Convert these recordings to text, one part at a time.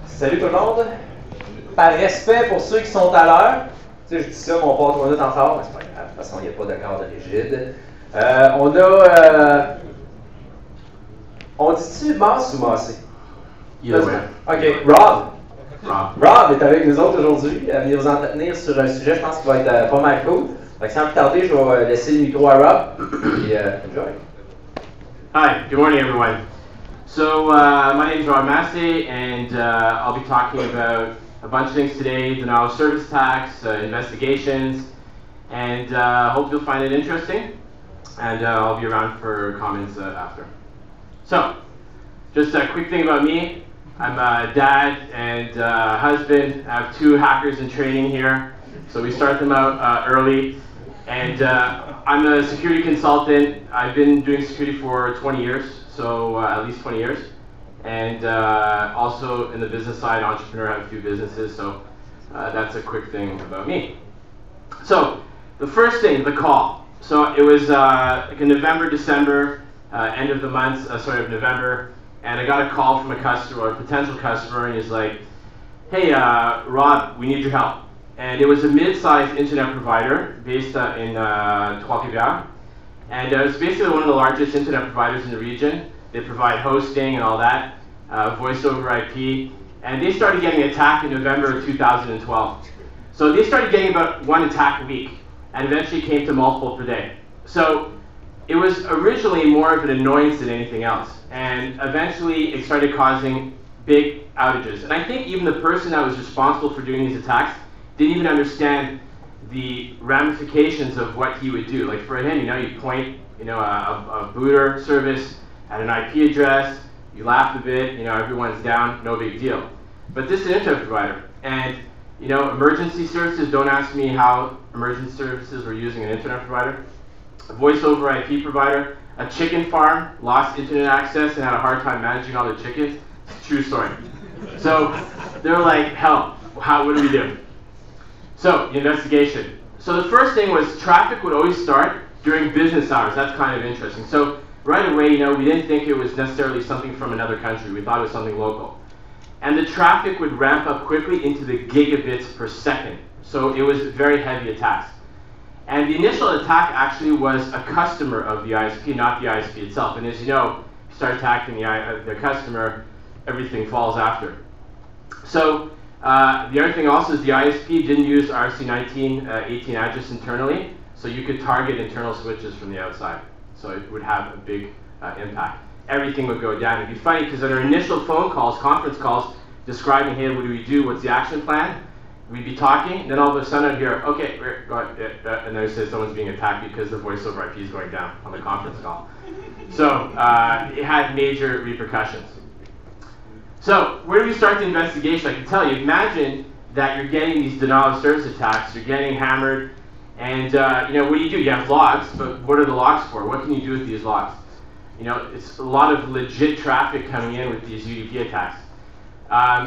Salut tout le monde. Par respect pour ceux qui sont à l'heure, tu sais, je dis ça, mais on part 3 minutes en retard, mais c'est pas grave, de toute façon, il n'y a pas de cadre rigide. On dit-tu Masse ou Masse? OK, Rob est avec nous autres aujourd'hui. Il vient vous entretenir sur un sujet, je pense, qui va être pas mal cool. Donc, sans plus tarder, je vais laisser le micro à Rob. Et enjoy. Hi, good morning, everyone. So, my name is Rob Masse, and I'll be talking about a bunch of things today: denial of service tax, investigations, and hope you'll find it interesting. And I'll be around for comments after. So, just a quick thing about me. I'm a dad and husband. I have 2 hackers in training here, so we start them out early. And I'm a security consultant. I've been doing security for 20 years, so at least 20 years. And also in the business side, entrepreneur, I have a few businesses, so that's a quick thing about me. So the first thing, the call. So it was like in November, December, end of the month, November. And I got a call from a customer, or a potential customer, and he's like, hey, Rob, we need your help. And it was a mid-sized internet provider based in Trois-Rivières. And it's basically one of the largest internet providers in the region. They provide hosting and all that, voice over IP. And they started getting attacked in November of 2012. So they started getting about 1 attack a week, and eventually came to multiple per day. So it was originally more of an annoyance than anything else. And eventually it started causing big outages. And I think even the person that was responsible for doing these attacks didn't even understand the ramifications of what he would do. Like for him, you point, a booter service at an IP address, you laugh a bit, everyone's down, no big deal. But this is an internet provider. And, emergency services, don't ask me how emergency services were using an internet provider. A voice over IP provider. A chicken farm lost internet access and had a hard time managing all the chickens. It's a true story. So they're like, help, what do we do? So the investigation. So the first thing was traffic would always start during business hours. That's kind of interesting. So right away, we didn't think it was necessarily something from another country. We thought it was something local. And the traffic would ramp up quickly into the gigabits per second. So it was very heavy attacks. And the initial attack actually was a customer of the ISP, not the ISP itself. And as you know, you start attacking the customer, everything falls after. So the other thing also is the ISP didn't use RC19 18 address internally, so you could target internal switches from the outside. So it would have a big impact. Everything would go down. It'd be funny because in our initial phone calls, conference calls, describing, hey, what do we do? What's the action plan? We'd be talking, then all of a sudden I'd hear, okay, and then it says someone's being attacked because the voice over IP is going down on the conference call. So it had major repercussions. So where do we start the investigation? I can tell you, imagine that you're getting these denial of service attacks, you're getting hammered, and what do? You have logs, but what are the logs for? What can you do with these logs? It's a lot of legit traffic coming in with these UDP attacks.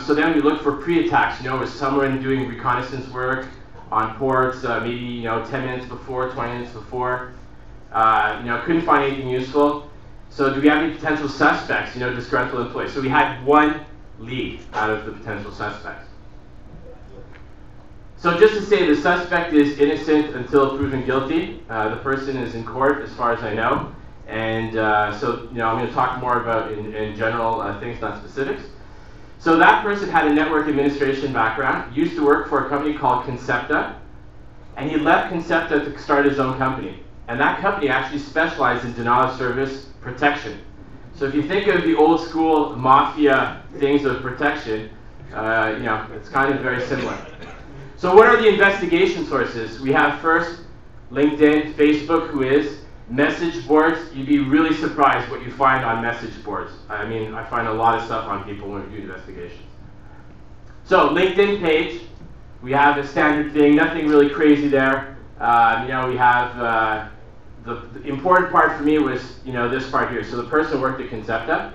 So then we look for pre-attacks. Is someone doing reconnaissance work on ports, maybe 10 minutes before, 20 minutes before? Couldn't find anything useful. So do we have any potential suspects? Disgruntled employees. So we had 1 lead out of the potential suspects. So just to say, the suspect is innocent until proven guilty. The person is in court, as far as I know. And so I'm going to talk more about in general things, not specifics. So that person had a network administration background, used to work for a company called Concepta, and he left Concepta to start his own company. And that company actually specialized in denial of service protection. So if you think of the old school mafia things of protection, it's kind of very similar. So what are the investigation sources? We have first LinkedIn, Facebook, who is message boards. You'd be really surprised what you find on message boards. I mean, I find a lot of stuff on people when we do investigations. So LinkedIn page, we have a standard thing, nothing really crazy there. We have the important part for me was this part here. So the person worked at Concepta,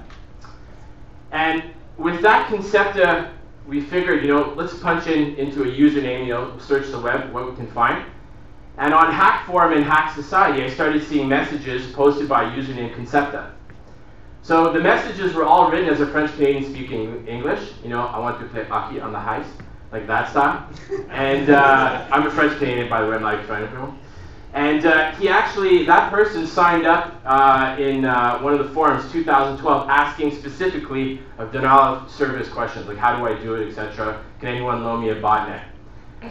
and with that Concepta, we figured let's punch into a username, search the web, what we can find. And on Hack Forum and Hack Society, I started seeing messages posted by a user named Concepta. So the messages were all written as a French-Canadian speaking English. You know, I want to play hockey on the heist, like that style. And I'm a French-Canadian, by the way, I'm not trying to film. And that person signed up in one of the forums, 2012, asking specifically of denial of service questions, like how do I do it, etc. Can anyone loan me a botnet?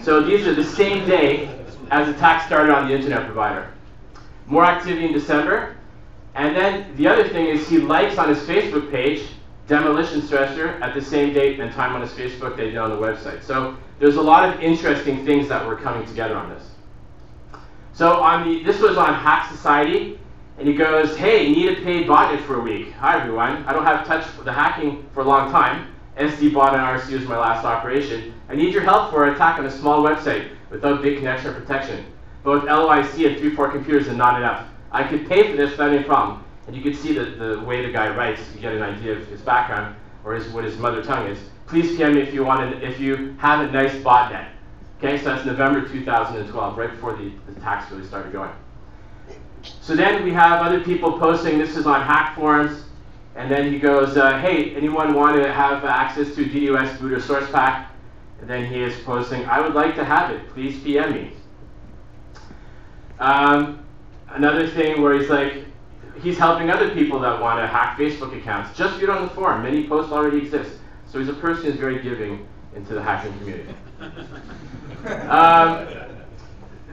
So these are the same day as attacks started on the internet provider. More activity in December. And then the other thing is he likes on his Facebook page Demolition Stressor at the same date and time on his Facebook they did on the website. So there's a lot of interesting things that were coming together on this. So this was on Hack Society, and he goes, hey, need a paid botnet for a week. Hi everyone, I don't have touched the hacking for a long time. SD bot and RC was my last operation. I need your help for an attack on a small website without big connection or protection. Both LOIC and 3-4 computers are not enough. I could pay for this without any problem. And you can see the way the guy writes, you get an idea of his background or what his mother tongue is. Please PM me if you have a nice botnet. Okay, so that's November 2012, right before the attacks really started going. So then we have other people posting, this is on hack forums, and then he goes, hey, anyone want to have access to DDoS boot or source pack? And then he is posting, I would like to have it, please PM me. Another thing where he's like, he's helping other people that want to hack Facebook accounts. Just get on the forum, many posts already exist. So he's a person who's very giving into the hacking community.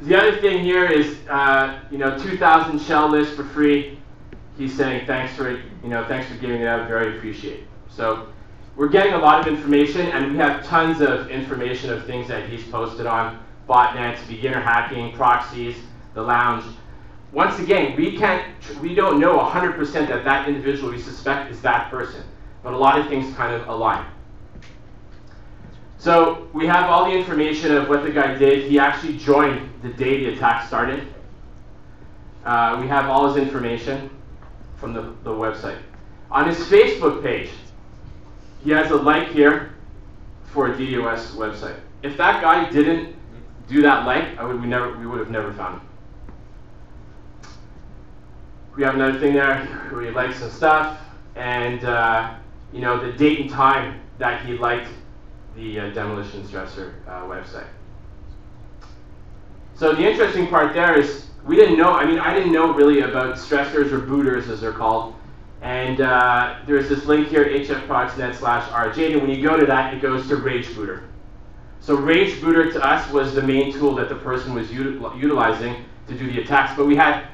The other thing here is, 2,000 shell list for free. He's saying thanks for giving it out. Very appreciate. So we're getting a lot of information, and we have tons of information of things that he's posted on botnets, beginner hacking, proxies, the lounge. Once again, we don't know 100% that individual we suspect is that person, but a lot of things kind of align. So we have all the information of what the guy did. He actually joined the day the attack started. We have all his information from the website. On his Facebook page, he has a like here for a DDoS website. If that guy didn't do that like, we would have never found him. We have another thing there where he likes some stuff, and the date and time that he liked the Demolition Stressor website. So the interesting part there is we didn't know, I didn't know really about stressors or booters as they're called. And there's this link here, hfproxnet/rj, and when you go to that, it goes to Rage Booter. So Rage Booter to us was the main tool that the person was utilizing to do the attacks, but we had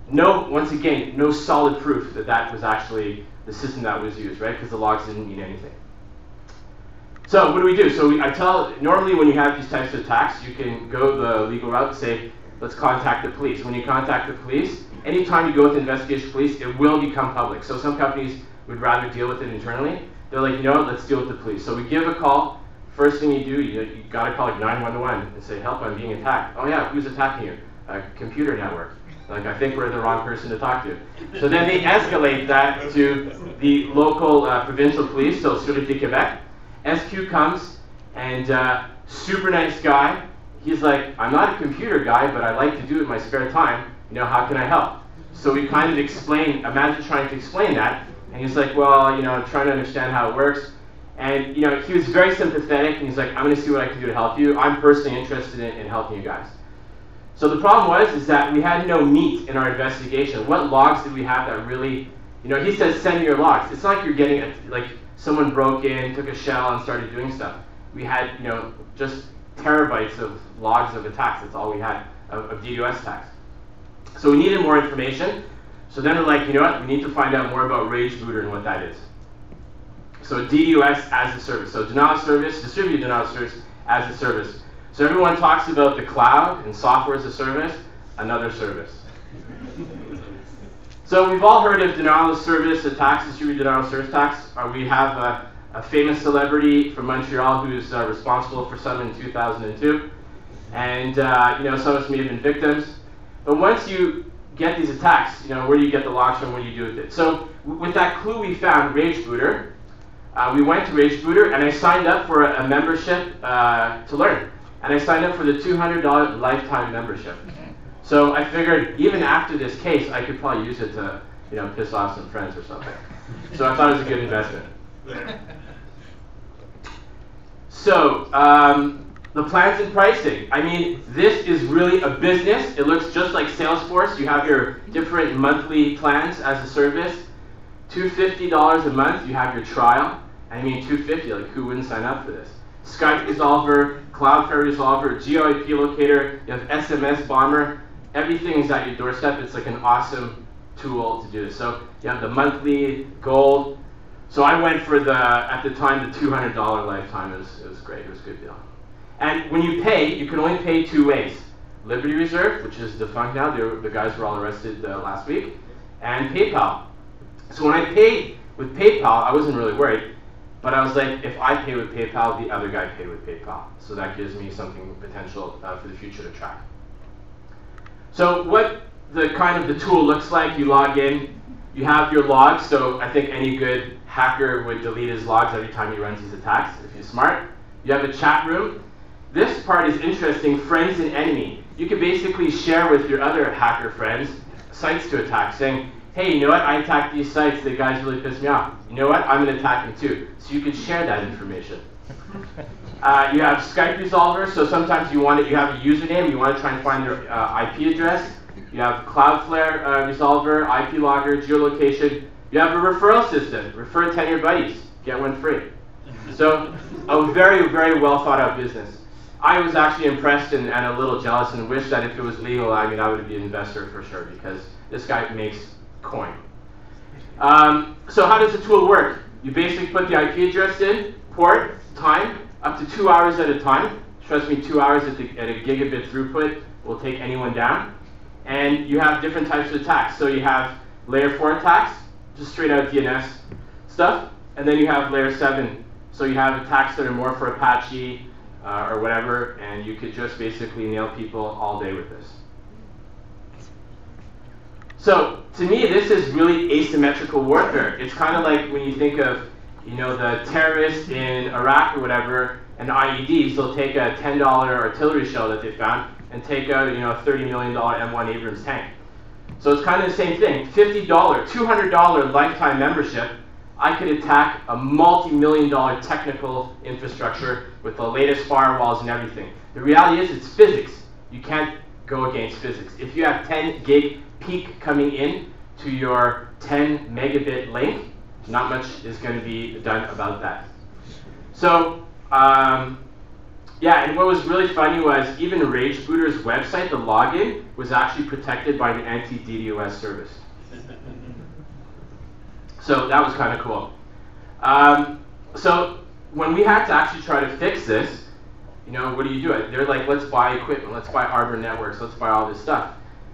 no solid proof that was actually the system that was used, right? Because the logs didn't mean anything. So what do we do? So normally when you have these types of attacks, you can go the legal route and say, let's contact the police. When you contact the police, anytime you go with investigation police, it will become public. So some companies would rather deal with it internally. They're like, let's deal with the police. So we give a call. First thing you do, you got to call like 911 and say, help, I'm being attacked. Oh yeah, who's attacking you? A computer network. Like, I think we're the wrong person to talk to. So then they escalate that to the local provincial police, so Sûreté du Québec. SQ comes, and super nice guy. He's like, I'm not a computer guy, but I like to do it in my spare time. How can I help? So we kind of imagine trying to explain that. And he's like, well, I'm trying to understand how it works. And, he was very sympathetic, and he's like, I'm going to see what I can do to help you. I'm personally interested in helping you guys. So the problem is that we had no meat in our investigation. What logs did we have that really, he says, send me your logs. It's not like you're getting, someone broke in, took a shell, and started doing stuff. We had, just terabytes of logs of attacks. That's all we had of DDoS attacks. So we needed more information. So then we're like, we need to find out more about Rage Booter and what that is. So DDoS as a service. So denial of service, distributed denial of service as a service. So everyone talks about the cloud and software as a service, another service. So we've all heard of denial of service attacks, distributed denial of service attacks. We have a famous celebrity from Montreal who's responsible for some in 2002. And some of us may have been victims. But once you get these attacks, where do you get the logs from? What do you do with it? So with that clue we found, Rage Booter, we went to Rage Booter, and I signed up for a membership to learn. And I signed up for the $200 lifetime membership. So I figured even after this case, I could probably use it to, piss off some friends or something. So I thought it was a good investment. So the plans and pricing. I mean, this is really a business. It looks just like Salesforce. You have your different monthly plans as a service. $250 a month, you have your trial. I mean, $250, like who wouldn't sign up for this? Skype Resolver, Cloudflare Resolver, GeoIP Locator, you have SMS Bomber. Everything is at your doorstep. It's like an awesome tool to do this. So you have the monthly, gold. So I went for at the time, the $200 lifetime. It was great. It was a good deal. And when you pay, you can only pay two ways. Liberty Reserve, which is defunct now. The guys were all arrested last week. And PayPal. So when I paid with PayPal, I wasn't really worried. But I was like, if I pay with PayPal, the other guy paid with PayPal. So that gives me something potential for the future to track. So what the tool looks like, you log in, you have your logs. So I think any good hacker would delete his logs every time he runs these attacks, if he's smart. You have a chat room. This part is interesting, friends and enemy. You can basically share with your other hacker friends sites to attack, saying, hey, you know what, I attacked these sites, the guys really pissed me off. You know what, I'm going to attack them too. So you can share that information. You have Skype Resolver, so sometimes you have a username, you want to try and find their IP address. You have Cloudflare Resolver, IP Logger, geolocation. You have a referral system. Refer 10 of your buddies, get one free. So a very, very well thought out business. I was actually impressed and a little jealous and wish that if it was legal, I would be an investor for sure, because this guy makes coin. So how does the tool work? You basically put the IP address in, port, time, up to 2 hours at a time. Trust me, 2 hours at a gigabit throughput will take anyone down. And you have different types of attacks. So you have layer 4 attacks, just straight out DNS stuff. And then you have layer 7. So you have attacks that are more for Apache or whatever, and you could just basically nail people all day with this. So to me, this is really asymmetrical warfare. It's kind of like when you think of, the terrorists in Iraq or whatever, and IEDs, they'll take a $10 artillery shell that they found and take out, a $30 million M1 Abrams tank. So it's kind of the same thing. $50, $200 lifetime membership, I could attack a multi-million-dollar technical infrastructure with the latest firewalls and everything. The reality is, it's physics. You can't go against physics. If you have 10 gig peak coming in to your 10 megabit link, not much is going to be done about that. So, yeah, and what was really funny was even RageBooter's website, the login, was actually protected by an anti-DDoS service. So that was kind of cool. So when we had to actually try to fix this, what do you do? They're like, let's buy equipment, let's buy Arbor Networks, let's buy all this stuff.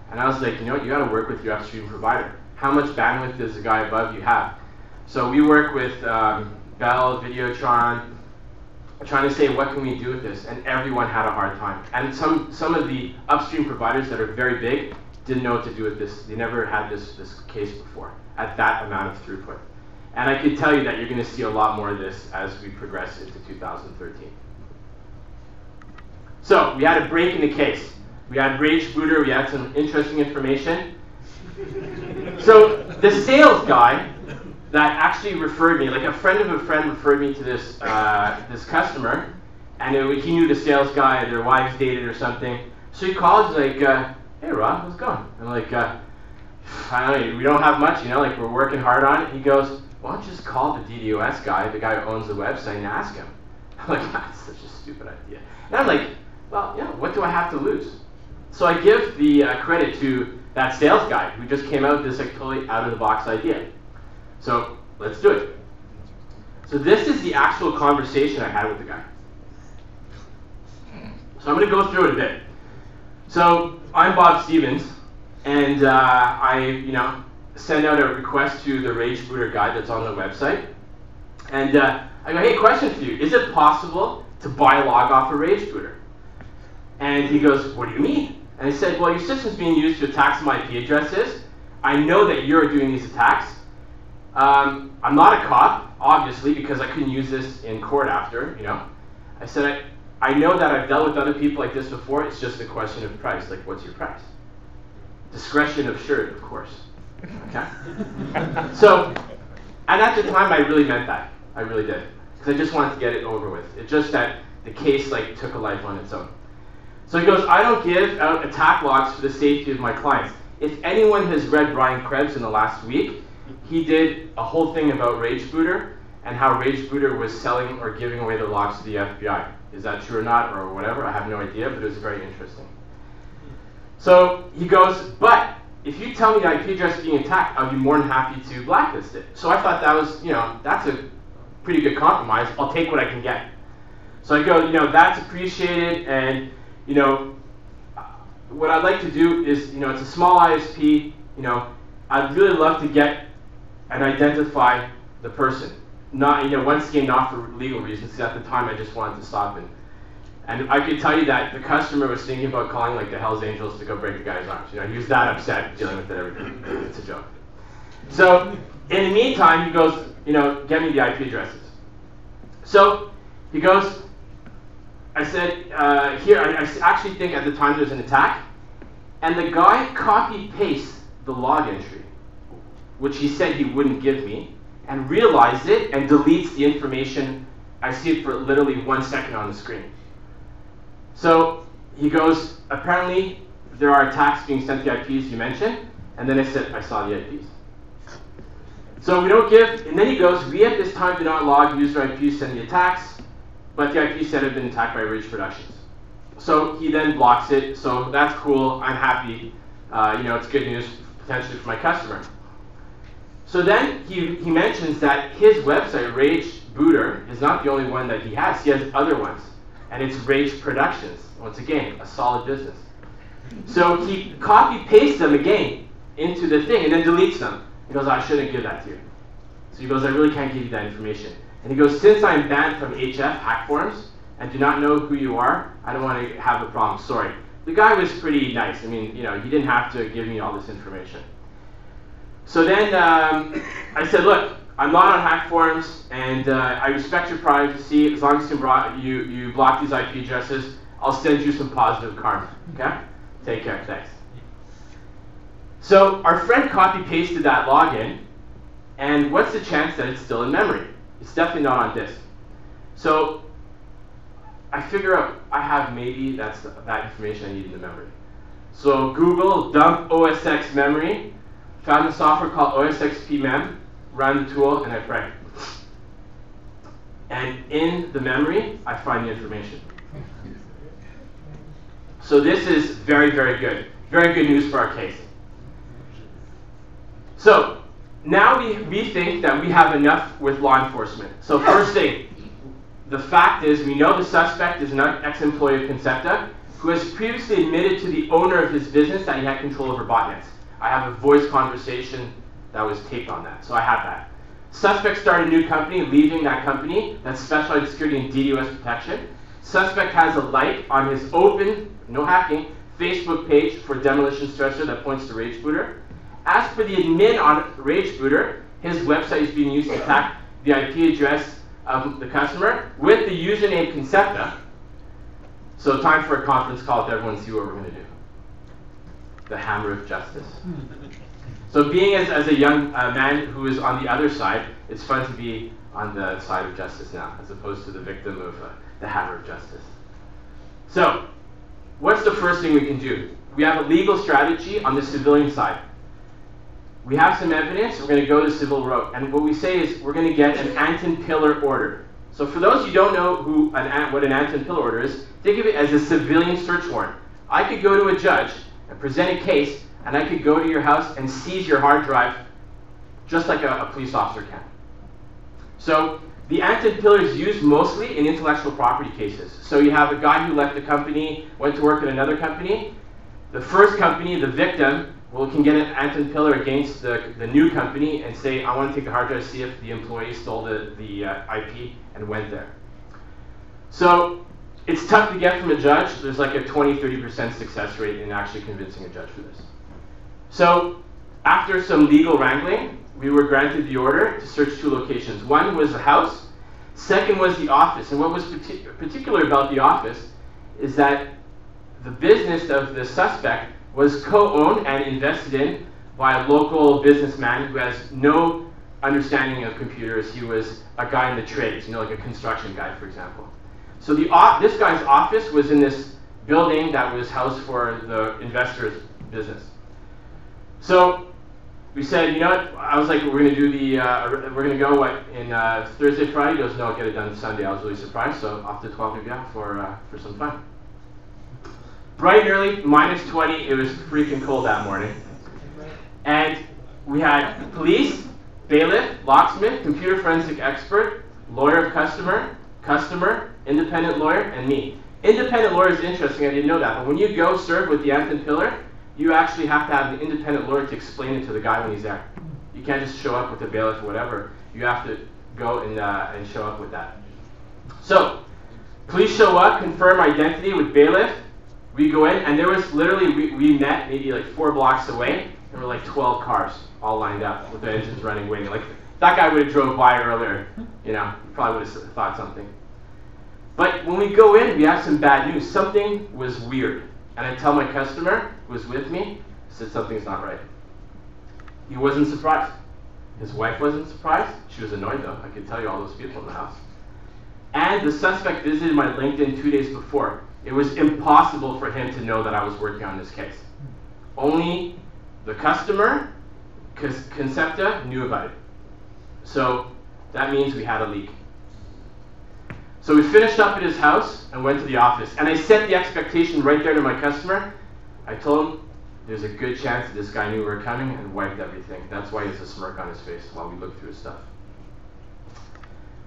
And I was like, you got to work with your upstream provider. How much bandwidth does the guy above you have? So we work with Bell, Videotron, trying to say, what can we do with this? And everyone had a hard time. And some of the upstream providers that are very big didn't know what to do with this. They never had this case before at that amount of throughput. And I can tell you that you're going to see a lot more of this as we progress into 2013. So we had a break in the case. We had RageBooter, we had some interesting information. So the sales guy that actually referred me, like a friend of a friend referred me to this this customer, and he knew the sales guy, their wives dated or something. So he called, he's like, hey Rob, how's it going? I'm like, I don't know, we don't have much, like we're working hard on it. He goes, why don't you just call the DDoS guy, the guy who owns the website, and ask him? I'm like, that's such a stupid idea. And I'm like, well, what do I have to lose? So I give the credit to that sales guy who just came out with this totally out-of-the-box idea. So let's do it. So this is the actual conversation I had with the guy. So I'm going to go through it a bit. So I'm Bob Stevens, and I send out a request to the RageBooter guy that's on the website. And I go, hey, question for you. Is it possible to buy a log off a RageBooter? And he goes, what do you mean? And I said, well, your system's being used to attack some IP addresses. I know that you're doing these attacks. I'm not a cop, obviously, because I couldn't use this in court after, I said, I know that I've dealt with other people like this before. It's just a question of price. Like, what's your price? Discretion assured, of course. Okay? So, and at the time, I really meant that. I really did. Because I just wanted to get it over with. It's just that the case like took a life on its own. So he goes, I don't give out attack logs for the safety of my clients. If anyone has read Brian Krebs in the last week, he did a whole thing about RageBooter and how RageBooter was selling or giving away the logs to the FBI. Is that true or not, or whatever? I have no idea, but it was very interesting. So he goes, but if you tell me the IP address is being attacked, I'll be more than happy to blacklist it. So I thought that was, that's a pretty good compromise. I'll take what I can get. So I go, that's appreciated, and, what I'd like to do is, it's a small ISP, I'd really love to get and identify the person. Not, once again, not for legal reasons, because at the time I just wanted to stop it. And I could tell you that the customer was thinking about calling like the Hells Angels to go break a guy's arms. He was that upset dealing with it everything. It's a joke. So in the meantime, he goes, get me the IP addresses. So he goes, I said, here, I actually think at the time there was an attack, and the guy copy-pastes the log entry, which he said he wouldn't give me, and realizes it and deletes the information. I see it for literally 1 second on the screen. So he goes, apparently there are attacks being sent to the IPs you mentioned, and then I said, I saw the IPs. So we don't give, and then he goes, we at this time do not log user IPs send the attacks, but the IP said had been attacked by Rage Productions. So he then blocks it, so that's cool, I'm happy, it's good news potentially for my customer. So then he mentions that his website, RageBooter, is not the only one that he has other ones. And it's Rage Productions. Once again, a solid business. So he copy-pastes them again into the thing and then deletes them. He goes, I shouldn't give that to you. So he goes, I really can't give you that information. And he goes, since I'm banned from HF, hack forums, and do not know who you are, I don't want to have a problem, sorry. The guy was pretty nice. I mean, he didn't have to give me all this information. So then I said, look, I'm not on hack forums, and I respect your privacy. As long as you block these IP addresses, I'll send you some positive karma. Okay? Take care. Thanks. So our friend copy-pasted that login, and what's the chance that it's still in memory? It's definitely not on disk. So I figure out I have maybe that information I need in the memory. So Google dump OSX memory, found a software called OSXPmem, run the tool, and I pray. And in the memory, I find the information. So this is very, very good. Very good news for our case. So now we think that we have enough with law enforcement. So first thing, the fact is we know the suspect is an ex-employee of Concepta who has previously admitted to the owner of his business that he had control over botnets. I have a voice conversation that was taped on that, so I have that. Suspect started a new company, leaving that company that specialized in security and DDoS protection. Suspect has a like on his open, no hacking, Facebook page for demolition stressor that points to RageBooter. As for the admin on RageBooter, his website is being used to attack the IP address of the customer with the username Concepta. So time for a conference call to everyone see what we're going to do. The hammer of justice. So being as a young man who is on the other side, it's fun to be on the side of justice now, as opposed to the victim of the hammer of justice. So, what's the first thing we can do? We have a legal strategy on the civilian side. We have some evidence, we're going to go to civil road. And what we say is we're going to get an Anton Pillar order. So for those who don't know what an Anton Pillar order is, think of it as a civilian search warrant. I could go to a judge and present a case, and I could go to your house and seize your hard drive just like a police officer can. So the Anton Pillar is used mostly in intellectual property cases. So you have a guy who left the company, went to work at another company. The first company, the victim, can get an Anton Pillar against the new company and say, I want to take the hard drive, see if the employee stole the IP and went there. So it's tough to get from a judge. There's like a 20-30% success rate in actually convincing a judge for this. So after some legal wrangling, we were granted the order to search 2 locations. One was the house, second was the office. And what was particular about the office is that the business of the suspect was co-owned and invested in by a local businessman who has no understanding of computers. He was a guy in the trades, you know, like a construction guy, for example. So this guy's office was in this building that was housed for the investor's business. So we said, you know what? I was like, we're going to do the, we're going to go what in Thursday, Friday. He goes, no, I'll get it done Sunday. I was really surprised. So off to 12 for some fun. Bright and early, minus 20. It was freaking cold that morning, and we had police, bailiff, locksmith, computer forensic expert, lawyer of customer, independent lawyer, and me. Independent lawyer is interesting. I didn't know that, but when you go serve with the Anthem Pillar, you actually have to have an independent lawyer to explain it to the guy when he's there. You can't just show up with the bailiff or whatever. You have to go and show up with that. So, police show up, confirm identity with bailiff. We go in, and there was literally, we met maybe like 4 blocks away. There were like 12 cars all lined up with the engines running, waiting. Like, that guy would have drove by earlier, you know, probably would have thought something. But when we go in, we have some bad news. Something was weird. And I tell my customer who was with me, I said, something's not right. He wasn't surprised. His wife wasn't surprised. She was annoyed though. I could tell you all those people in the house. And the suspect visited my LinkedIn 2 days before. It was impossible for him to know that I was working on this case. Only the customer, because Concepta, knew about it. So that means we had a leak. So we finished up at his house and went to the office. And I set the expectation right there to my customer. I told him there's a good chance that this guy knew we were coming and wiped everything. That's why he has a smirk on his face while we look through his stuff.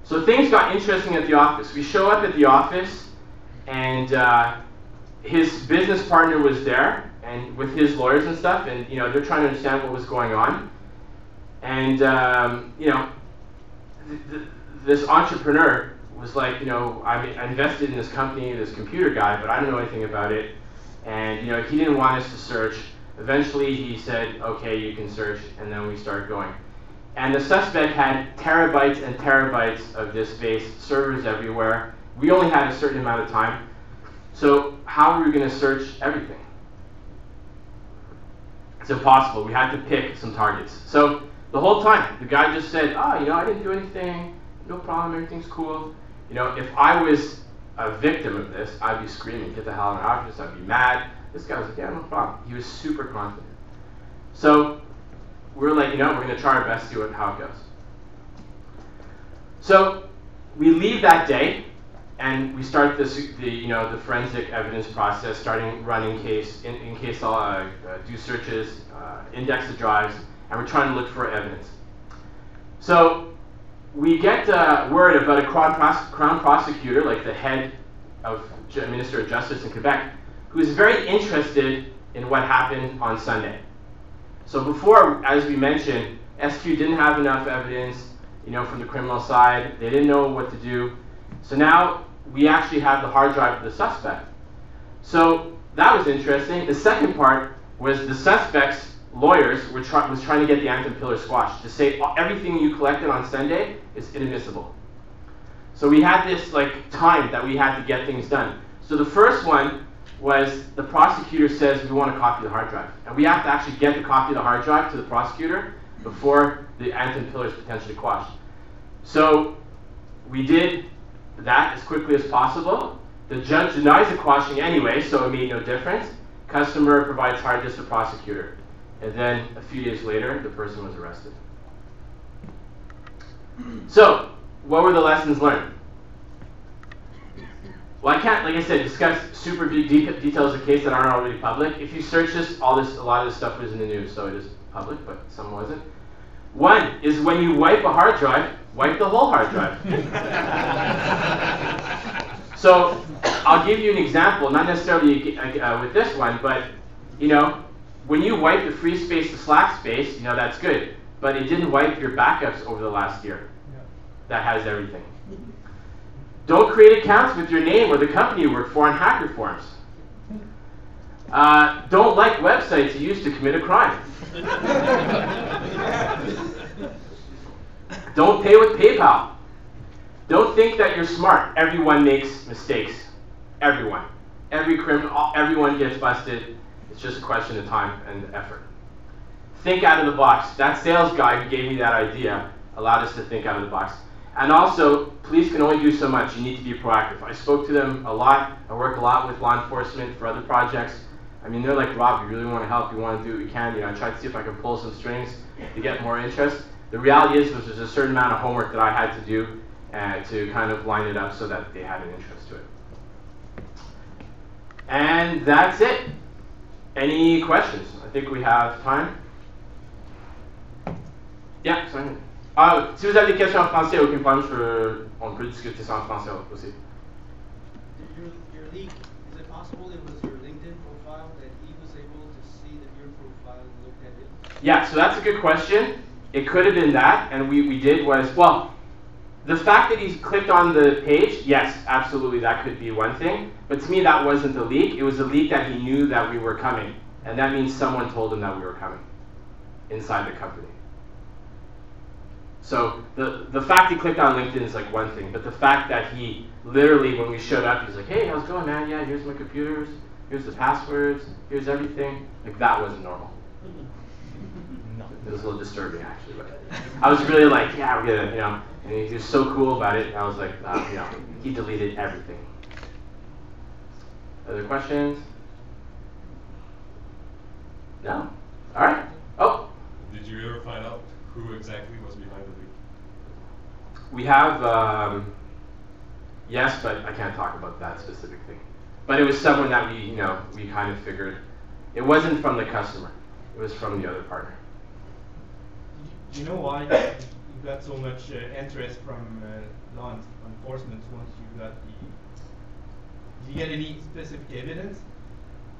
So things got interesting at the office. We show up at the office, and his business partner was there, and with his lawyers and stuff, and you know they're trying to understand what was going on. And you know, this entrepreneur was like, you know, I invested in this company, this computer guy, but I don't know anything about it. And you know, he didn't want us to search. Eventually, he said, "Okay, you can search," and then we started going. And the suspect had terabytes and terabytes of disk space, servers everywhere. We only had a certain amount of time. So how were we going to search everything? It's impossible. We had to pick some targets. So the whole time, the guy just said, "Oh, you know, I didn't do anything. No problem. Everything's cool." You know, if I was a victim of this, I'd be screaming, "Get the hell out of my office." I'd be mad. This guy was like, "Yeah, no problem." He was super confident. So we're like, you know, we're going to try our best to see how it goes. So we leave that day, and we start the forensic evidence process, starting running in case I'll do searches, index the drives, and we're trying to look for evidence. So we get word about a crown prosecutor, like the head of Minister of Justice in Quebec, who is very interested in what happened on Sunday. So before, as we mentioned, SQ didn't have enough evidence, you know, from the criminal side. They didn't know what to do. So now we actually have the hard drive of the suspect. So that was interesting. The second part was the suspect's lawyers was trying to get the Anthem Pillar squashed, to say everything you collected on Sunday is inadmissible. So we had this like time that we had to get things done. So the first one was the prosecutor says we want a copy of the hard drive. And we have to actually get the copy of the hard drive to the prosecutor before the Anthem Pillar is potentially quashed. So we did that as quickly as possible. The judge denies the quashing anyway, so it made no difference. Customer provides hard disk to prosecutor. And then a few days later, the person was arrested. So, what were the lessons learned? Well, I can't, like I said, discuss super details of the case that aren't already public. If you search this, a lot of this stuff was in the news, so it is public, but some wasn't. One is when you wipe a hard drive, wipe the whole hard drive. So, I'll give you an example, not necessarily with this one, but, you know, when you wipe the free space to slack space, you know, that's good. But it didn't wipe your backups over the last year. Yeah. That has everything. Don't create accounts with your name or the company you work for on hacker forums. Don't like websites you use to commit a crime. Don't pay with PayPal. Don't think that you're smart. Everyone makes mistakes. Everyone. Every criminal, everyone gets busted. It's just a question of time and effort. Think out of the box. That sales guy who gave me that idea allowed us to think out of the box. And also, police can only do so much. You need to be proactive. I spoke to them a lot. I work a lot with law enforcement for other projects. I mean, they're like, Rob, we really want to help. We want to do what we can. You know, I tried to see if I could pull some strings to get more interest. The reality is there's a certain amount of homework that I had to do to kind of line it up so that they had an interest to it. And that's it. Any questions? I think we have time. Yeah, sorry. Si vous avez des questions en français, aucun problème, on peut discuter ça en français aussi. Your leak, is it possible it was your LinkedIn profile that he was able to see that your profile looked at it? Yeah, so that's a good question. It could have been that, and we did was, well, the fact that he clicked on the page, yes, absolutely, that could be one thing. But to me, that wasn't the leak. It was a leak that he knew that we were coming. And that means someone told him that we were coming inside the company. So the fact he clicked on LinkedIn is like one thing, but the fact that he literally, when we showed up, he's like, hey, how's it going, man? Yeah, here's my computers, here's the passwords, here's everything. Like, that wasn't normal. It was a little disturbing, actually. But I was really like, yeah, we're gonna, you know, and he was so cool about it. I was like, you know, he deleted everything. Other questions? No? All right. Oh. Did you ever find out who exactly was behind the leak? We have, yes, but I can't talk about that specific thing. But it was someone that we, you know, we kind of figured. It wasn't from the customer. It was from the other partner. Do you know why you got so much interest from law enforcement once you got the... Did you get any specific evidence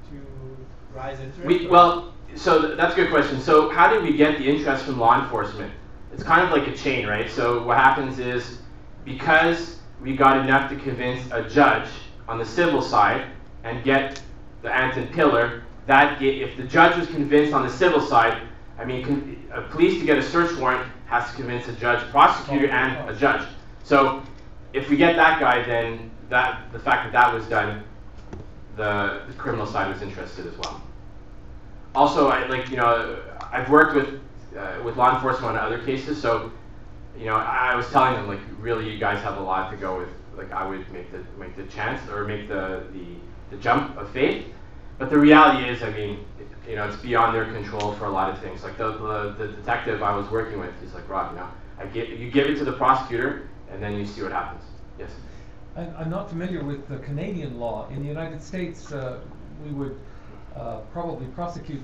to rise interest? Well, so that's a good question. So how did we get the interest from law enforcement? It's kind of like a chain, right? So what happens is, because we got enough to convince a judge on the civil side and get the Anton pillar, that if the judge was convinced on the civil side, I mean, a police to get a search warrant has to convince a judge, prosecutor, and a judge. So if we get that guy, then the fact that that was done, the criminal side was interested as well. Also, I've worked with law enforcement on other cases, so you know, I was telling them, like, really, you guys have a lot to go with. Like, I would make the chance or make the jump of faith, but the reality is, I mean, you know, it's beyond their control for a lot of things. Like the detective I was working with, he's like, Rob, you know, you give it to the prosecutor, and then you see what happens. Yes. I'm not familiar with the Canadian law. In the United States, we would probably prosecute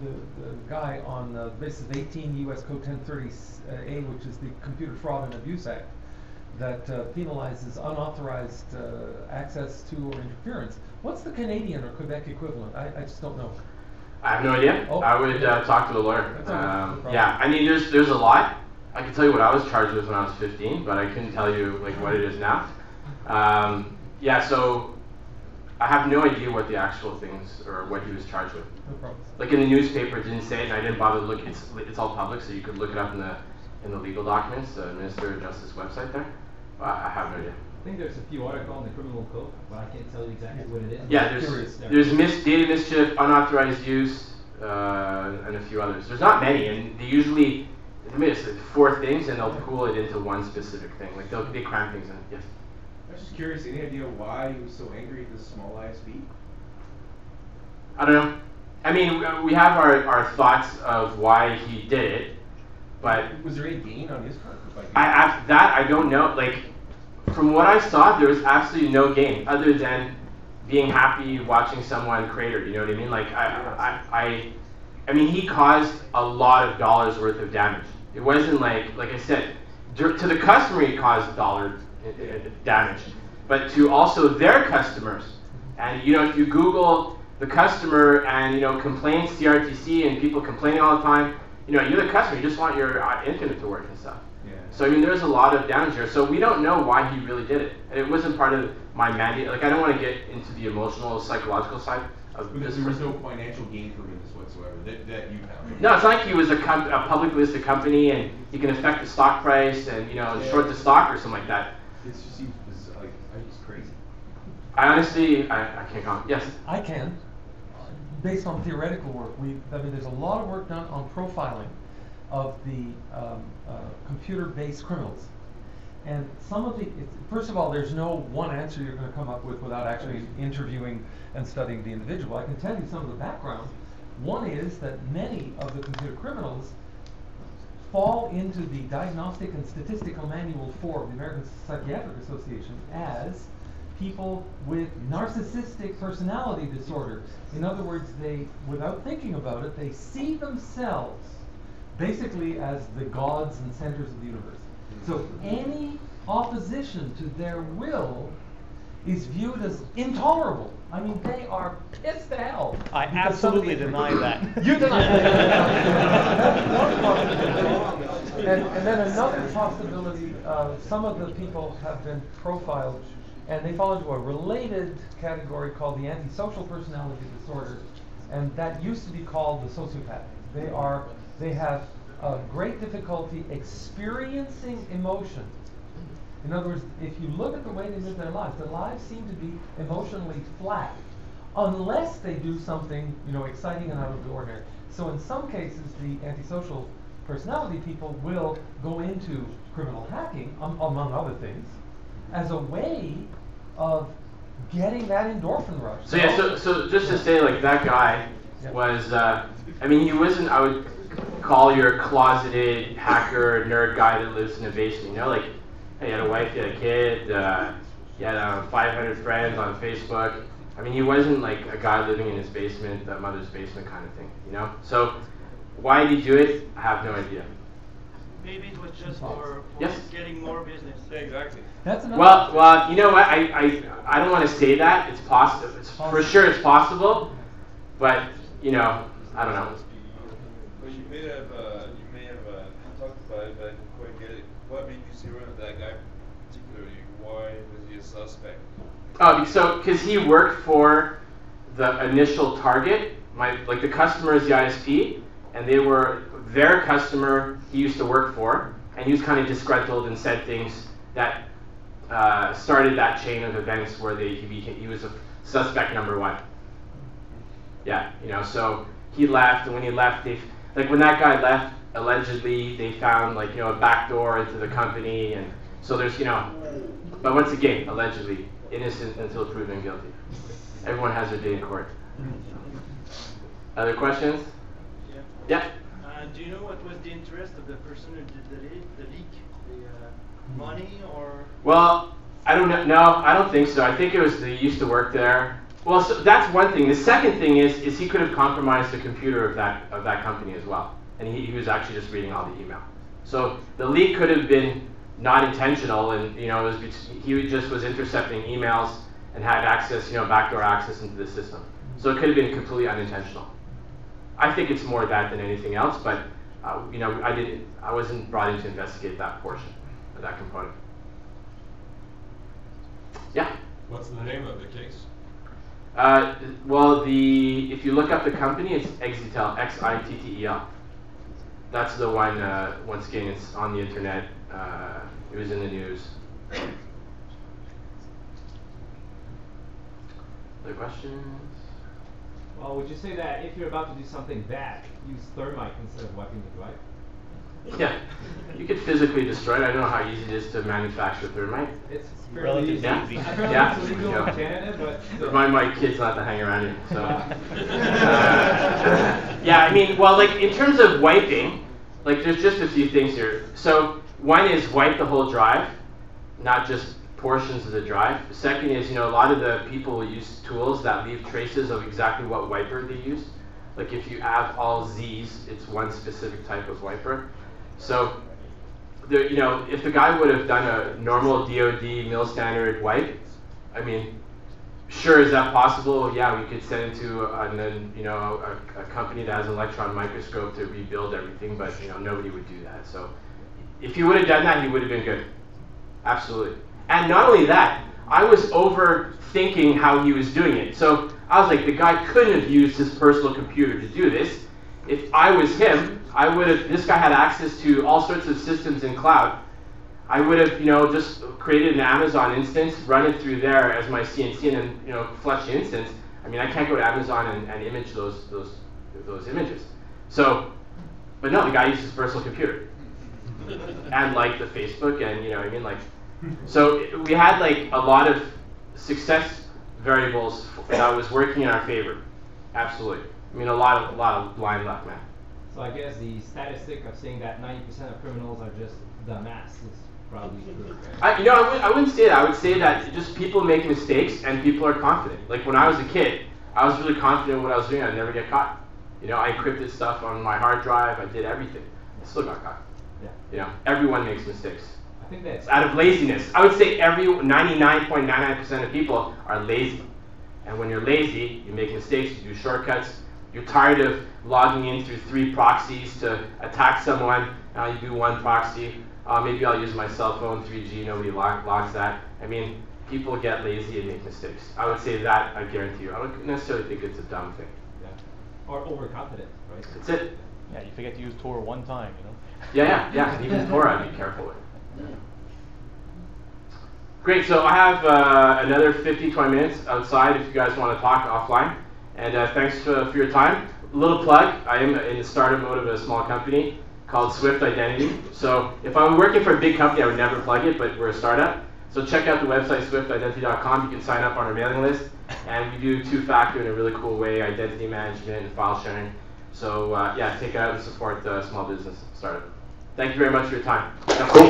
the guy on the basis of 18 U.S. Code 1030A, which is the Computer Fraud and Abuse Act, that penalizes unauthorized access to or interference. What's the Canadian or Quebec equivalent? I just don't know. I have no idea. Oh. I would talk to a lawyer. No yeah, I mean, there's a lot. I can tell you what I was charged with when I was 15, but I couldn't tell you like what it is now. Yeah, so I have no idea what the actual things or what he was charged with. No problem. Like in the newspaper, it didn't say it, and I didn't bother to look. It's all public, so you could look it up in the legal documents, the Minister of Justice website there. But I have no idea. I think there's a few articles in the criminal code, but I can't tell you exactly what it is. Yeah, there's data mischief, unauthorized use, and a few others. There's not many, and they usually it's like 4 things, and they'll pool it into one specific thing. Like they cram things in. Yes. I was just curious, any idea why he was so angry at this small ISP? I don't know. I mean, we have our thoughts of why he did it, but Was there any gain on his part? I don't know. Like, from what I saw, there was absolutely no gain other than being happy watching someone crater. You know what I mean? Like, I mean, he caused a lot of dollars worth of damage. It wasn't like I said, to the customer he caused dollar damage, but to also their customers. And you know, if you Google the customer and you know complaints CRTC and people complaining all the time, you know, you're the customer. You just want your internet to work and stuff. Yeah. So I mean, there's a lot of damage here. So we don't know why he really did it. And it wasn't part of my mandate. Like, I don't want to get into the emotional, psychological side of But this. there was no financial gain from this whatsoever that you found. No, it's not like he was a publicly listed company and he can affect the stock price and, you know, short the stock or something like that. It just seems like, it's crazy. I honestly, I can't comment. Yes? I can. based on theoretical work. I mean, there's a lot of work done on profiling of the computer-based criminals. And some of first of all, there's no one answer you're going to come up with without actually interviewing and studying the individual. I can tell you some of the background. One is that many of the computer criminals fall into the Diagnostic and Statistical Manual 4 of the American Psychiatric Association as people with narcissistic personality disorder. In other words, they, without thinking about it, they see themselves basically as the gods and centers of the universe. So any opposition to their will is viewed as intolerable. I mean, they are pissed to hell. I absolutely deny that. You deny that. That's one possibility. And then another possibility, some of the people have been profiled, and they fall into a related category called the antisocial personality disorder, and that used to be called the sociopath. They have great difficulty experiencing emotion. In other words, if you look at the way they live their lives seem to be emotionally flat, unless they do something, exciting and out of the ordinary. So in some cases, the antisocial personality people will go into criminal hacking, among other things, as a way of getting that endorphin rush. So yeah, so just to say, like, that guy was, I mean, he wasn't, I would call your closeted hacker nerd guy that lives in a basement, like, hey, you had a wife, you had a kid, you had 500 friends on Facebook. I mean, he wasn't like a guy living in his basement, mother's basement kind of thing, So why did he do it? I have no idea. Maybe it was just for getting more business. Yeah, exactly. That's another. Well, you know what? I don't want to say that. It's possible. For sure, it's possible. But I don't know. Well, you may have talked about it, but I didn't quite get it. What made you zero in that guy particularly? Why was he a suspect? So because he worked for the initial target, like the customer is the ISP, and they were their customer he used to work for, and he was kind of disgruntled and said things that started that chain of events where he was a suspect number one. Yeah, so he left, and when he left, when that guy left, allegedly they found a back door into the company, and so there's but once again, allegedly innocent until proven guilty. Everyone has their day in court. Other questions? Yeah. Do you know what was the interest of the person who did the leak? The money or? Well, I don't know. No, I don't think so. I think it was he used to work there. Well, so that's one thing. The second thing is he could have compromised the computer of that company as well, and he was actually just reading all the email. So the leak could have been not intentional, and he just was intercepting emails and had access, backdoor access into the system. So it could have been completely unintentional. I think it's more that than anything else, but I wasn't brought in to investigate that portion of that component. Yeah. What's the name of the case? Well, if you look up the company, it's Xittel, Xittel. That's the one. Once again, it's on the internet. It was in the news. Other questions? Well, would you say that if you're about to do something bad, use thermite instead of wiping the drive? Yeah, you could physically destroy it. I don't know how easy it is to manufacture thermite. It's fairly easy. Yeah, yeah. It's legal in Canada, but remind my kids not to hang around here. So, yeah, I mean, well, in terms of wiping, there's just a few things here. So one is wipe the whole drive, not just portions of the drive. The second is, a lot of the people will use tools that leave traces of exactly what wiper they used. Like if you have all Z's, it's one specific type of wiper. So, if the guy would have done a normal DoD mil standard wipe, I mean, sure, is that possible? Yeah, we could send it to a company that has an electron microscope to rebuild everything, but nobody would do that. So, if he would have done that, he would have been good. Absolutely. And not only that, I was overthinking how he was doing it. So I was like, the guy couldn't have used his personal computer to do this. If I was him, I would have, this guy had access to all sorts of systems in cloud. I would have, just created an Amazon instance, run it through there as my CNC, and then, flush the instance. I mean, I can't go to Amazon and image those images. So, but no, the guy used his personal computer and like the Facebook, and you know what I mean, like. So we had like a lot of success variables that was working in our favor. Absolutely. I mean, a lot of blind luck, man. So I guess the statistic of saying that 90% of criminals are just dumbass is probably true. Right? I wouldn't say that. I would say that just people make mistakes and people are confident. Like when I was a kid, I was really confident in what I was doing. I'd never get caught. You know, I encrypted stuff on my hard drive. I did everything. I still got caught. Yeah. You know, everyone makes mistakes. I think that's out of laziness. I would say 99.99% of people are lazy. And when you're lazy, you make mistakes, you do shortcuts. You're tired of logging in through 3 proxies to attack someone. Now you do 1 proxy. Maybe I'll use my cell phone, 3G, nobody logs that. I mean, people get lazy and make mistakes. I would say that, I guarantee you. I don't necessarily think it's a dumb thing. Yeah. Or overconfident, right? That's it. Yeah, you forget to use Tor one time, you know? Yeah. Even Tor, I'd be careful with. Great, so I have another 20 minutes outside if you guys want to talk offline. And thanks for your time. A little plug, I am in the startup mode of a small company called Swift Identity. So if I were working for a big company, I would never plug it, but we're a startup. So check out the website, swiftidentity.com. You can sign up on our mailing list. And we do 2-factor in a really cool way, identity management and file sharing. So yeah, take it out and support small business startup. Thank you very much for your time. Cool.